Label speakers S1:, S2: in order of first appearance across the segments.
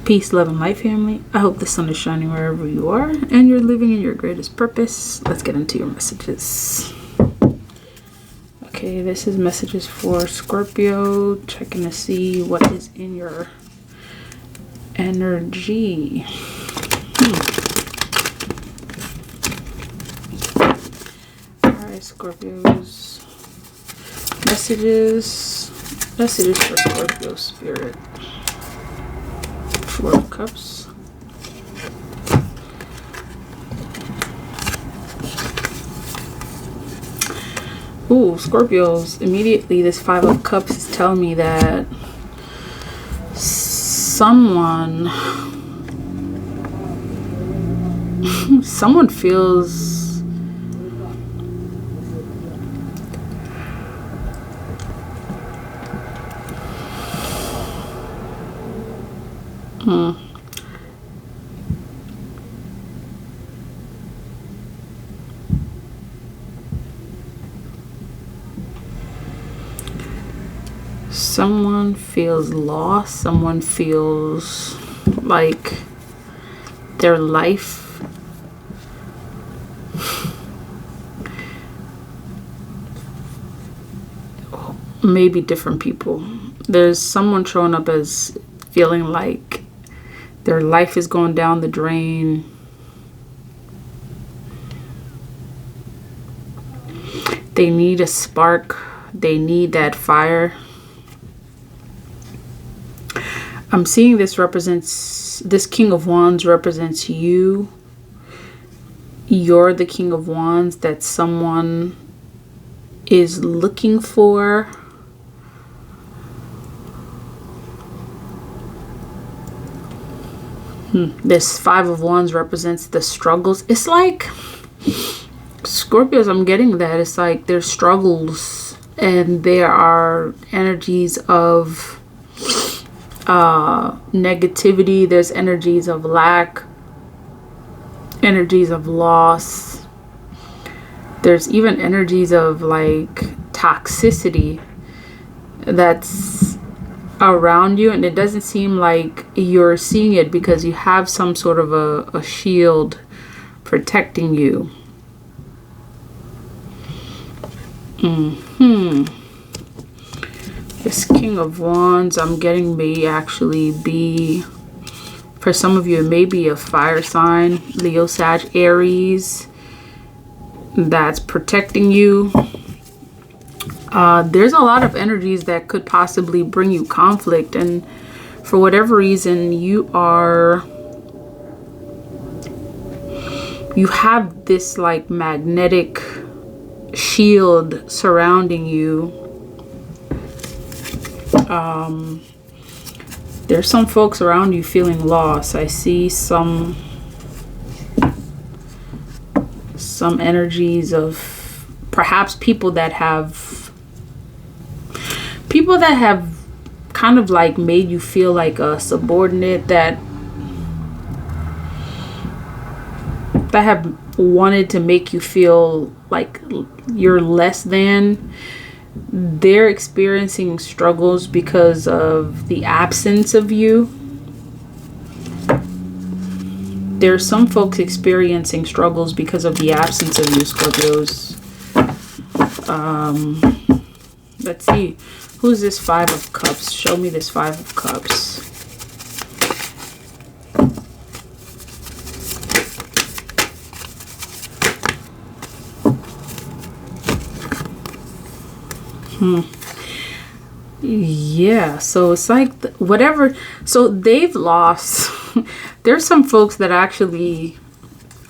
S1: Peace, love, and light, family. I hope the sun is shining wherever you are and you're living in your greatest purpose. Let's get into your messages. Okay, this is messages for Scorpio. Checking to see what is in your energy. Alright, Scorpios. Messages for Scorpio spirit. Four of Cups. Ooh, Scorpios, immediately this Five of Cups is telling me that someone feels someone feels lost. Someone feels like their life maybe different people. There's someone showing up as feeling like their life is going down the drain. They need a spark. They need that fire. I'm seeing this King of Wands represents you. You're the King of Wands that someone is looking for. This Five of Wands represents the struggles. It's like, Scorpios, I'm getting that. It's like there's struggles and there are energies of negativity. There's energies of lack, energies of loss. There's even energies of like toxicity that's around you, and it doesn't seem like you're seeing it because you have some sort of a shield protecting you. This King of Wands, I'm getting, may actually be, for some of you, it may be a fire sign, Leo, Sag, Aries, that's protecting you. There's a lot of energies that could possibly bring you conflict, and for whatever reason you have this like magnetic shield surrounding you. There's some folks around you feeling lost. I see some energies of perhaps people that have kind of like made you feel like a subordinate, that have wanted to make you feel like you're less than. They're experiencing struggles because of the absence of you. There's some folks experiencing struggles because of the absence of you, Scorpios. Let's see. Who's this Five of Cups? Show me this Five of Cups. Yeah, so it's like whatever. So they've lost. There's some folks that actually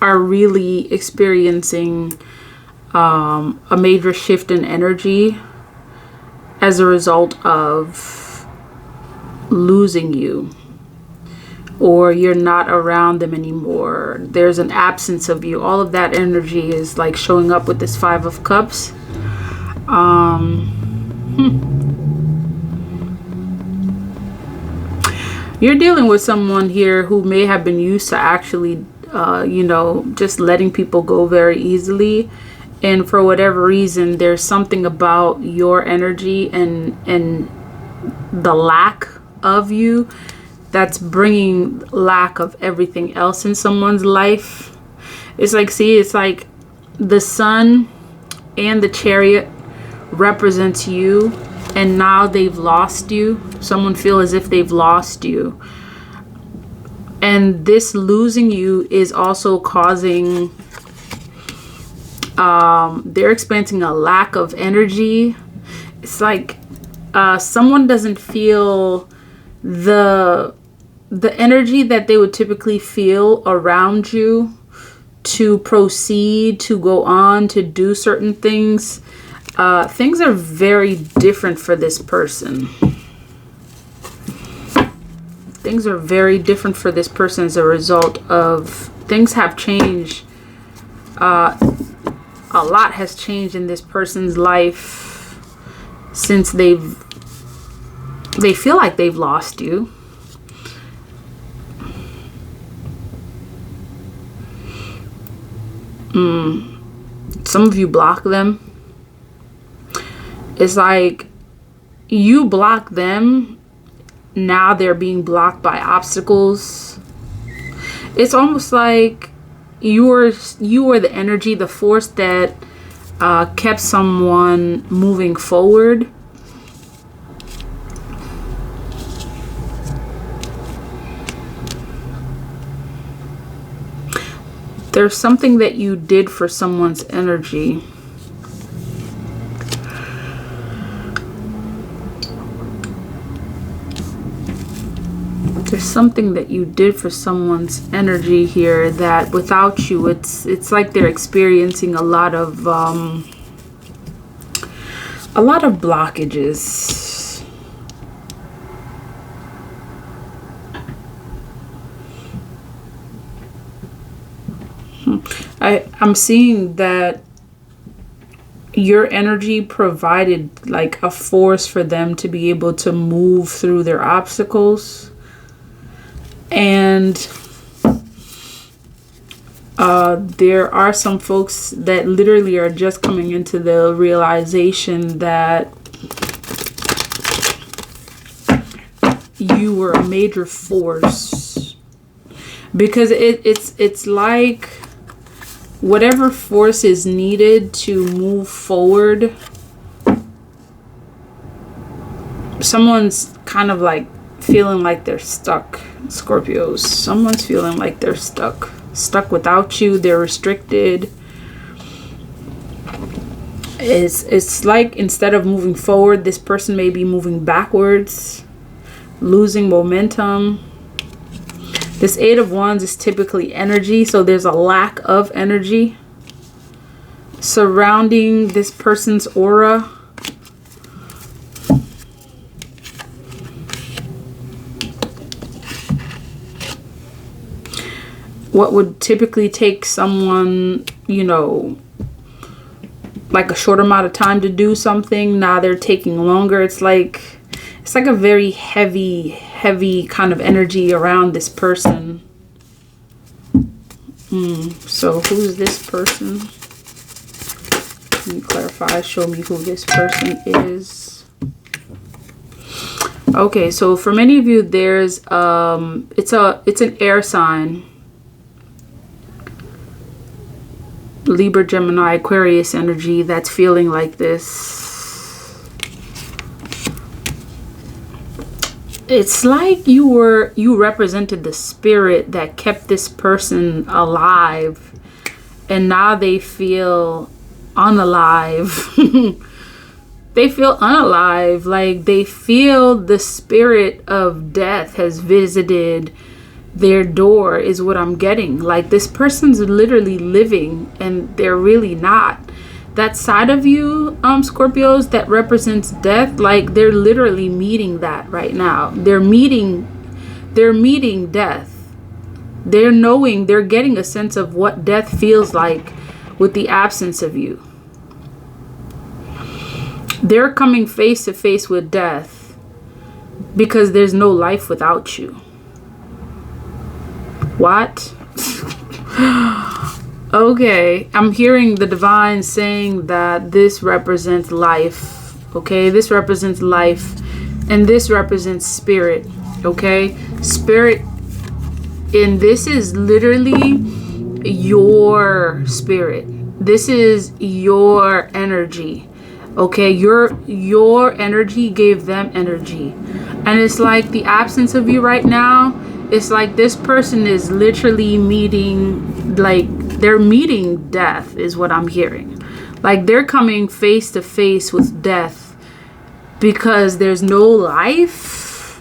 S1: are really experiencing a major shift in energy as a result of losing you, or you're not around them anymore. There's an absence of you. All of that energy is like showing up with this Five of Cups. You're dealing with someone here who may have been used to actually just letting people go very easily, and for whatever reason there's something about your energy and the lack of you that's bringing lack of everything else in someone's life. It's like, see, it's like the sun and the chariot represents you, and now they've lost you. Someone feel as if they've lost you. And this losing you is also causing, they're experiencing a lack of energy. It's like someone doesn't feel the energy that they would typically feel around you to proceed, to go on, to do certain things. Things are very different for this person. Things are very different for this person as a result of things have changed. A lot has changed in this person's life since they feel like they've lost you. Some of you block them. It's like you block them. Now they're being blocked by obstacles. It's almost like you were the energy, the force that kept someone moving forward. There's something that you did for someone's energy. There's something that you did for someone's energy here that without you, it's like they're experiencing a lot of blockages. I'm seeing that your energy provided like a force for them to be able to move through their obstacles. And there are some folks that literally are just coming into the realization that you were a major force, because it's like whatever force is needed to move forward, someone's kind of like feeling like they're stuck. Scorpios, someone's feeling like they're stuck without you. They're restricted. It's like instead of moving forward, this person may be moving backwards, losing momentum. This Eight of Wands is typically energy, so there's a lack of energy surrounding this person's aura. What would typically take someone, you know, like a short amount of time to do something, now they're taking longer. It's like a very heavy kind of energy around this person. So who's this person? Let me clarify. Show me who this person is. Okay, so for many of you, there's it's an air sign. Libra, Gemini, Aquarius energy that's feeling like this. It's like you represented the spirit that kept this person alive, and now they feel unalive. They feel unalive, like they feel the spirit of death has visited their door, is what I'm getting. Like this person's literally living and they're really not. That side of you, Scorpios, that represents death, like they're literally meeting that right now. They're meeting death. They're getting a sense of what death feels like with the absence of you. They're coming face to face with death because there's no life without you. What? Okay, I'm hearing the divine saying that this represents life. Okay, this represents life and this represents spirit. Okay, Spirit, and this is literally your spirit. This is your energy. Okay, your energy gave them energy. And it's like the absence of you right now, it's like this person is literally meeting, like they're meeting death is what I'm hearing. Like they're coming face to face with death because there's no life,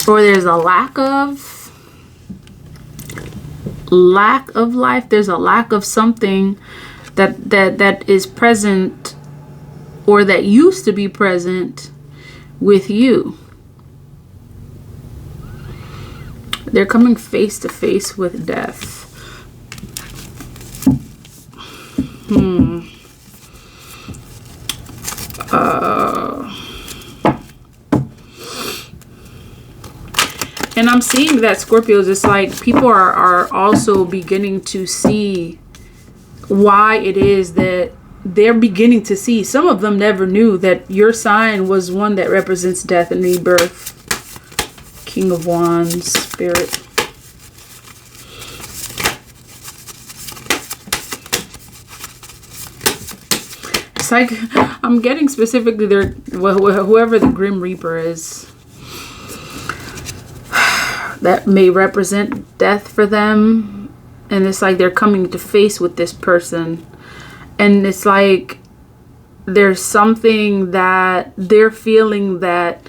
S1: or there's a lack of life. There's a lack of something that is present, or that used to be present with you. They're coming face to face with death. And I'm seeing that, Scorpios, it's like people are also beginning to see why it is that they're beginning to see. Some of them never knew that your sign was one that represents death and rebirth. King of Wands, Spirit. It's like I'm getting specifically there, whoever the Grim Reaper is, that may represent death for them. And it's like they're coming to face with this person. And it's like there's something that they're feeling that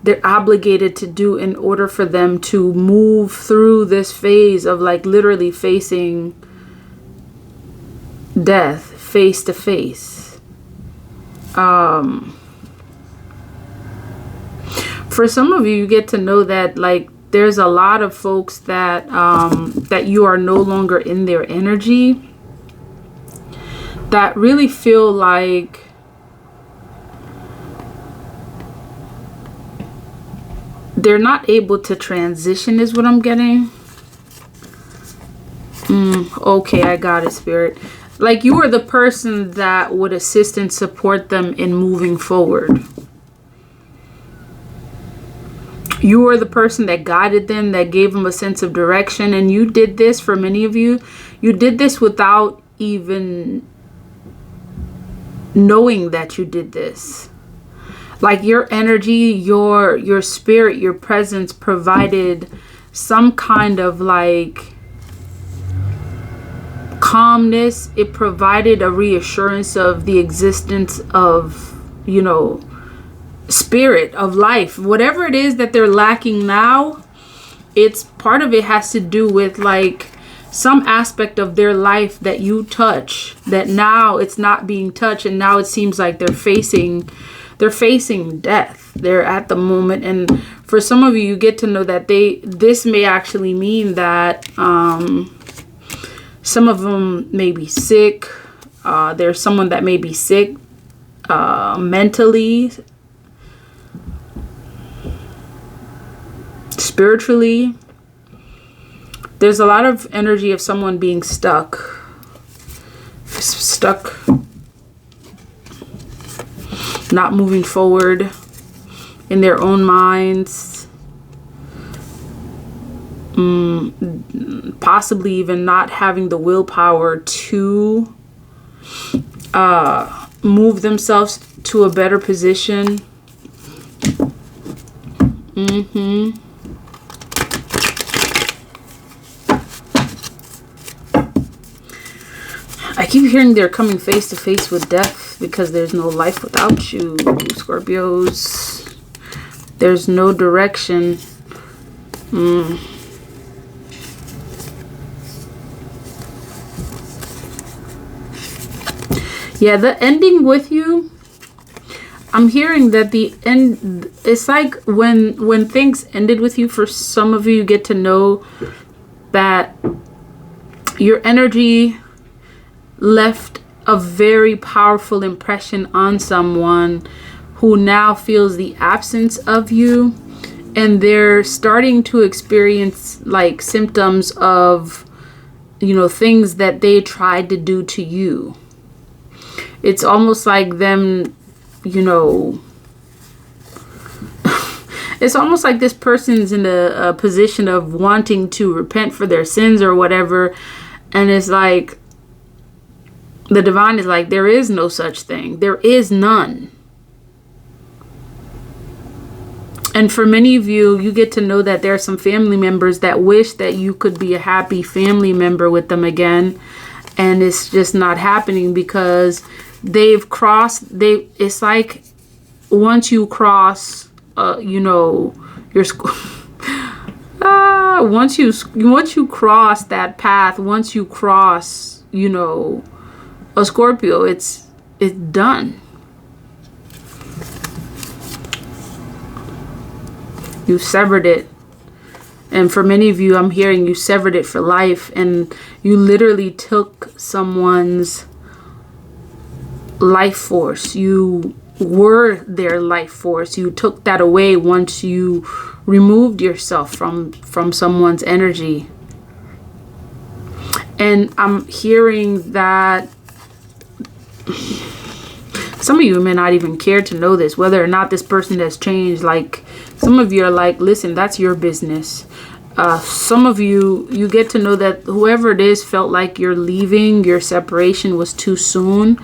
S1: they're obligated to do in order for them to move through this phase of like literally facing death face to face. For some of you, you get to know that like there's a lot of folks that that you are no longer in their energy, that really feel like they're not able to transition is what I'm getting. Okay, I got it, Spirit. Like you are the person that would assist and support them in moving forward. You are the person that guided them, that gave them a sense of direction. And you did this, for many of you, you did this without even knowing that you did this. Like your energy, your spirit, your presence provided some kind of like calmness. It provided a reassurance of the existence of, you know, spirit, of life. Whatever it is that they're lacking now, it's part of it has to do with like some aspect of their life that you touch, that now it's not being touched, and now it seems like they're facing death. They're at the moment. And for some of you, you get to know that this may actually mean that some of them may be sick. There's someone that may be sick mentally, spiritually. There's a lot of energy of someone being stuck, not moving forward in their own minds, possibly even not having the willpower to move themselves to a better position. I keep hearing they're coming face to face with death because there's no life without you, Scorpios. There's no direction. Yeah, the ending with you, I'm hearing that the end, it's like when things ended with you, for some of you, you get to know that your energy left a very powerful impression on someone who now feels the absence of you, and they're starting to experience like symptoms of, you know, things that they tried to do to you. It's almost like them, you know, it's almost like this person's in a position of wanting to repent for their sins or whatever. And it's like, the divine is like, there is no such thing. There is none. And for many of you, you get to know that there are some family members that wish that you could be a happy family member with them again. And it's just not happening because they've crossed, it's like once you cross, you know, your once you cross that path, once you cross, you know, a Scorpio, it's done. You severed it. And for many of you, I'm hearing you severed it for life, and you literally took someone's life force. You were their life force. You took that away once you removed yourself from someone's energy. And I'm hearing that some of you may not even care to know this, whether or not this person has changed. Like, some of you are like, listen, that's your business. Some of you get to know that whoever it is felt like you're leaving, your separation was too soon.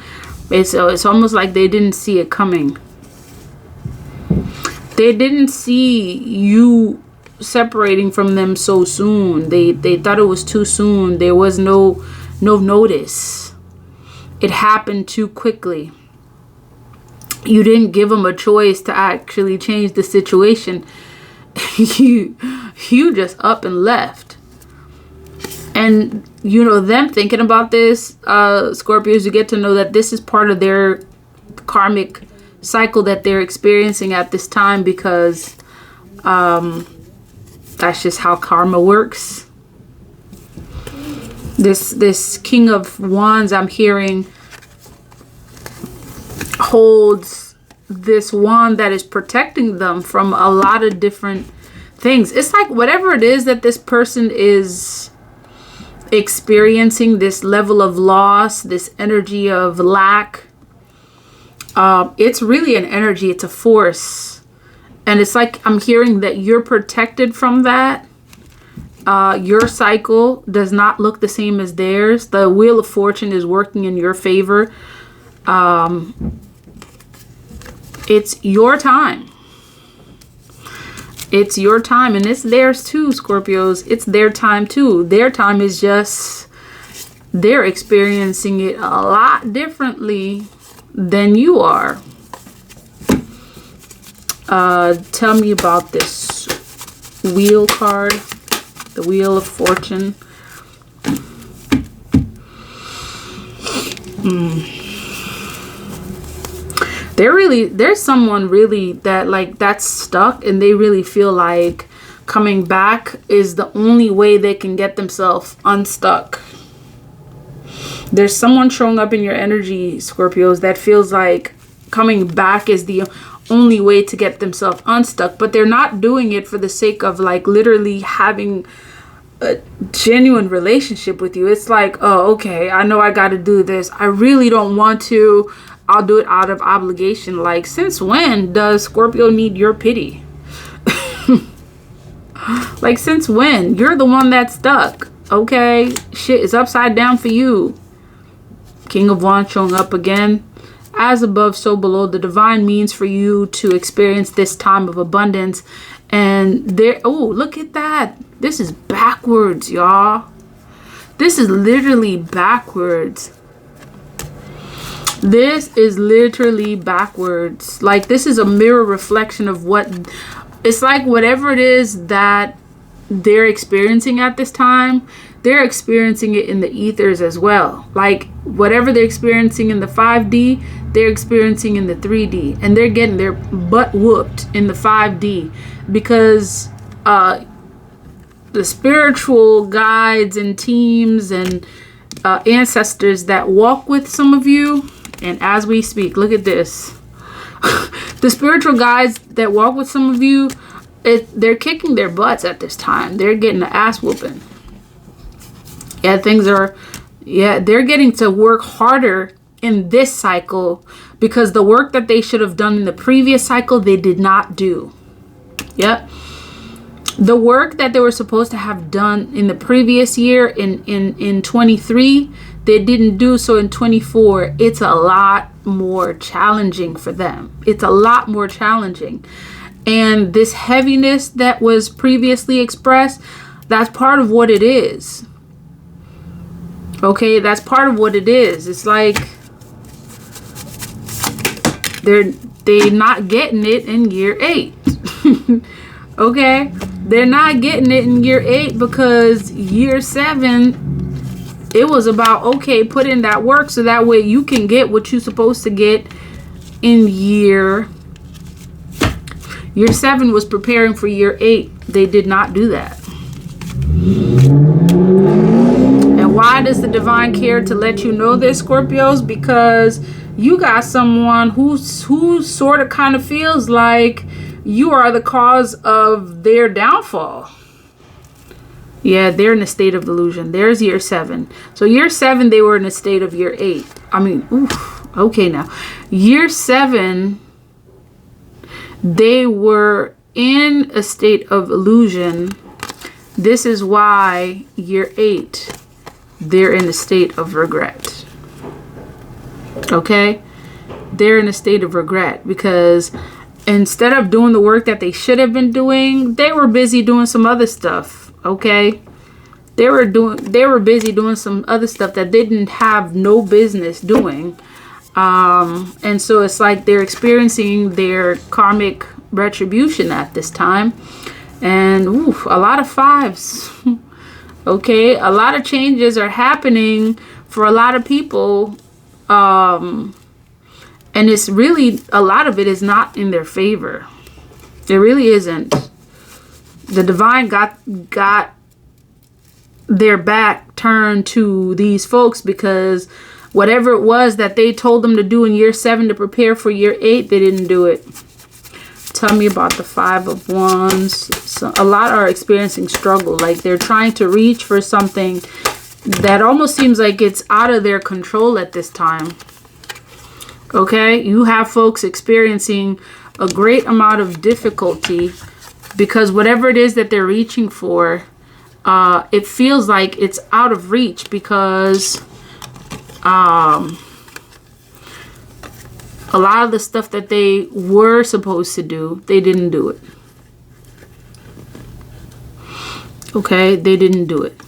S1: It's almost like they didn't see it coming. They didn't see you separating from them so soon. They thought it was too soon. There was no notice. It happened too quickly. You didn't give them a choice to actually change the situation. you just up and left. And you know, them thinking about this, Scorpios, you get to know that this is part of their karmic cycle that they're experiencing at this time, because that's just how karma works. This King of Wands, I'm hearing, holds this wand that is protecting them from a lot of different things. It's like whatever it is that this person is experiencing, this level of loss, this energy of lack, it's really an energy, it's a force. And it's like I'm hearing that you're protected from that. Your cycle does not look the same as theirs. The Wheel of Fortune is working in your favor. It's your time. It's your time, and it's theirs too, Scorpios. It's their time too. Their time is just, they're experiencing it a lot differently than you are. Tell me about this Wheel card, the Wheel of Fortune. There's someone really that that's stuck, and they really feel like coming back is the only way they can get themselves unstuck. There's someone showing up in your energy, Scorpios, that feels like coming back is the only way to get themselves unstuck, but they're not doing it for the sake of like literally having a genuine relationship with you. It's like, oh, okay, I know I got to do this. I really don't want to. I'll do it out of obligation. Like, since when does Scorpio need your pity? Like, since when? You're the one that's stuck. Okay, shit is upside down for you. King of Wands showing up again. As above, so below. The divine means for you to experience this time of abundance. And there, oh, look at that. This is backwards, y'all. This is literally backwards. This is literally backwards. Like, this is a mirror reflection of what, it's like whatever it is that they're experiencing at this time, they're experiencing it in the ethers as well. Like, whatever they're experiencing in the 5D, they're experiencing in the 3D. And they're getting their butt whooped in the 5D because the spiritual guides and teams and ancestors that walk with some of you, and as we speak, look at this. The spiritual guides that walk with some of you, they're kicking their butts at this time. They're getting the ass whooping. Yeah, they're getting to work harder in this cycle because the work that they should have done in the previous cycle, they did not do. Yep. The work that they were supposed to have done in the previous year in 23, they didn't do so in 24. It's a lot more challenging for them. It's a lot more challenging. And this heaviness that was previously expressed, that's part of what it is. Okay, that's part of what it is. It's like they're not getting it in year 8. Okay, they're not getting it in year 8 because year 7, it was about, okay, put in that work so that way you can get what you're supposed to get in year 7 was preparing for year 8. They did not do that. And why does the divine care to let you know this, Scorpios? Because you got someone who sort of kind of feels like you are the cause of their downfall. Yeah, they're in a state of illusion. There's year 7. So year 7, they were in a state of year 8. I mean, oof, okay now. Year 7, they were in a state of illusion. This is why year 8, they're in a state of regret. Okay? They're in a state of regret because instead of doing the work that they should have been doing, they were busy doing some other stuff. Okay? They were busy doing some other stuff that they didn't have no business doing. And so it's like they're experiencing their karmic retribution at this time. And oof, a lot of 5s. Okay, a lot of changes are happening for a lot of people. And it's really, a lot of it is not in their favor. It really isn't. The divine got their back turned to these folks because whatever it was that they told them to do in year 7 to prepare for year 8, they didn't do it. Tell me about the 5 of Wands. So a lot are experiencing struggle. Like they're trying to reach for something that almost seems like it's out of their control at this time. Okay? You have folks experiencing a great amount of difficulty because whatever it is that they're reaching for, it feels like it's out of reach because a lot of the stuff that they were supposed to do, they didn't do it. Okay, they didn't do it.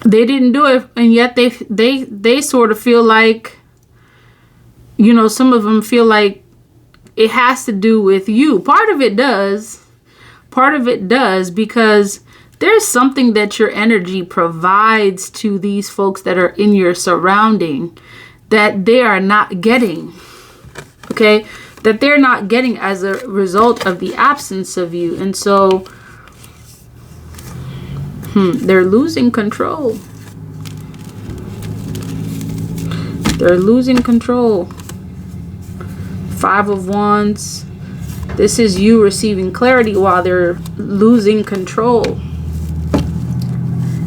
S1: They didn't do it, and yet they sort of feel like, you know, some of them feel like it has to do with you. Part of it does. Part of it does because there's something that your energy provides to these folks that are in your surrounding that they are not getting. Okay? That they're not getting as a result of the absence of you. And so they're losing control. They're losing control. 5 of Wands. This is you receiving clarity while they're losing control.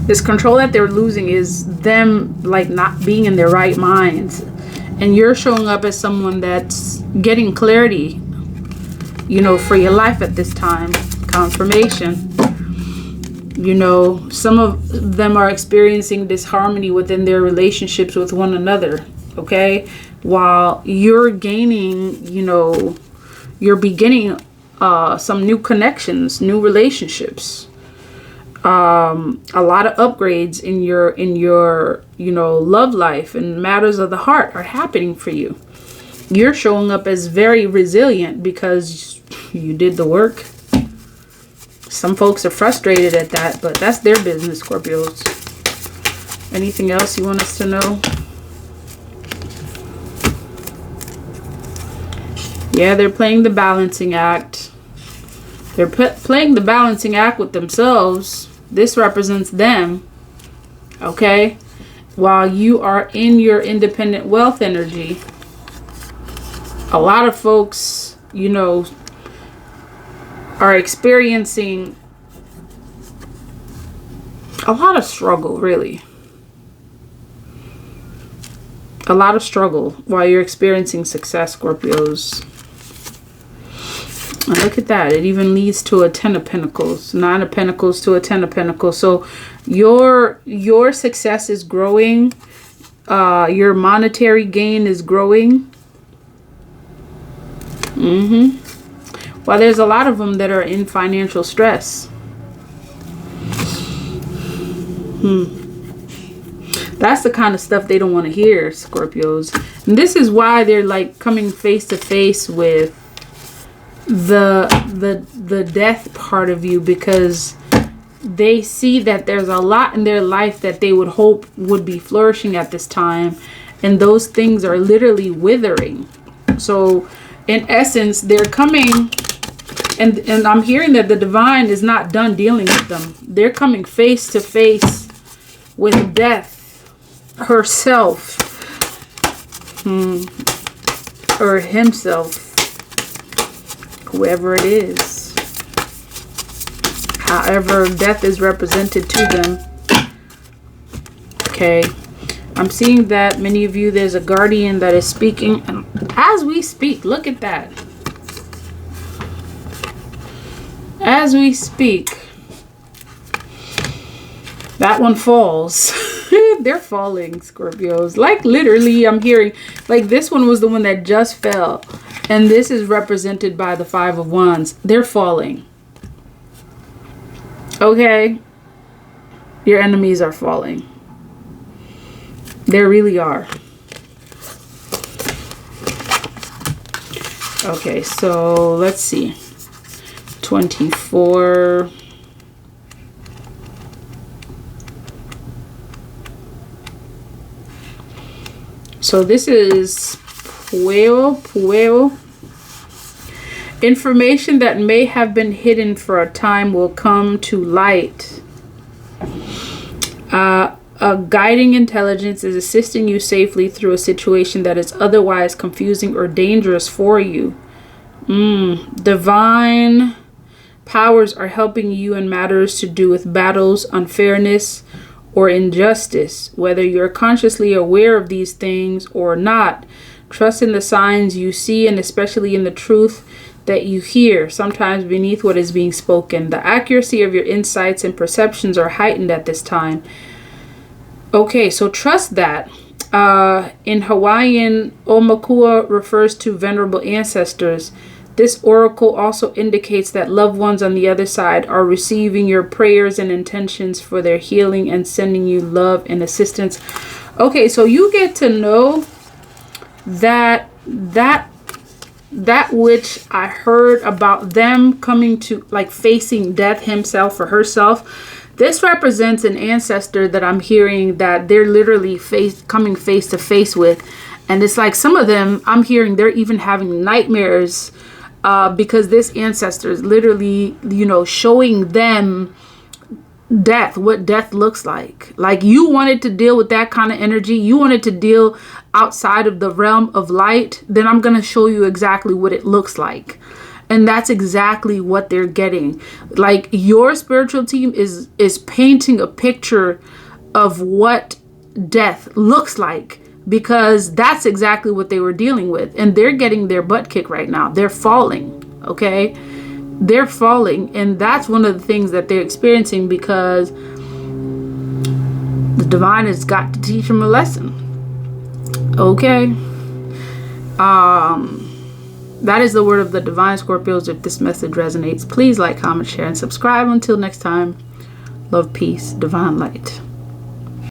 S1: This control that they're losing is them like not being in their right minds. And you're showing up as someone that's getting clarity, you know, for your life at this time. Confirmation. You know, some of them are experiencing disharmony within their relationships with one another. Okay? While you're gaining, you know, you're beginning some new connections, new relationships. A lot of upgrades in your you know, love life and matters of the heart are happening for you. You're showing up as very resilient because you did the work. Some folks are frustrated at that, but that's their business, Scorpios. Anything else you want us to know? Yeah, they're playing the balancing act. They're playing the balancing act with themselves. This represents them. Okay? While you are in your independent wealth energy, a lot of folks, you know, are experiencing a lot of struggle, really. A lot of struggle while you're experiencing success, Scorpios. And look at that. It even leads to a 10 of Pentacles, 9 of Pentacles to a 10 of Pentacles. So your success is growing. Your monetary gain is growing. Well, there's a lot of them that are in financial stress. That's the kind of stuff they don't want to hear, Scorpios. And this is why they're like coming face to face with the death part of you, because they see that there's a lot in their life that they would hope would be flourishing at this time, and those things are literally withering. So in essence, they're coming, and I'm hearing that the divine is not done dealing with them. They're coming face to face with death herself, or himself, whoever it is, however death is represented to them. Okay, I'm seeing that many of you, there's a guardian that is speaking, and as we speak, look at that. As we speak, that one falls. They're falling, Scorpios. Like literally, I'm hearing, like this one was the one that just fell. And this is represented by the 5 of Wands. They're falling. Okay? Your enemies are falling. They really are. Okay, so let's see. 24. So this is Pueo. Information that may have been hidden for a time will come to light. A guiding intelligence is assisting you safely through a situation that is otherwise confusing or dangerous for you. Divine powers are helping you in matters to do with battles, unfairness, or injustice. Whether you're consciously aware of these things or not, trust in the signs you see, and especially in the truth that you hear, sometimes beneath what is being spoken. The accuracy of your insights and perceptions are heightened at this time. Okay, so trust that. In Hawaiian, Omakua refers to venerable ancestors. This oracle also indicates that loved ones on the other side are receiving your prayers and intentions for their healing and sending you love and assistance. Okay, so you get to know that which I heard about them coming to, like, facing death himself or herself. This represents an ancestor that I'm hearing that they're literally coming face to face with. And it's like some of them, I'm hearing they're even having nightmares because this ancestor is literally, showing them death, what death looks like. Like, you wanted to deal with that kind of energy, you wanted to deal outside of the realm of light, then I'm going to show you exactly what it looks like. And that's exactly what they're getting. Like, your spiritual team is painting a picture of what death looks like, because that's exactly what they were dealing with. And they're getting their butt kicked right now. They're falling, okay? They're falling, and that's one of the things that they're experiencing, because the divine has got to teach them a lesson. Okay? That is the word of the divine, Scorpios. If this message resonates, please like, comment, share, and subscribe. Until next time, love, peace, divine light.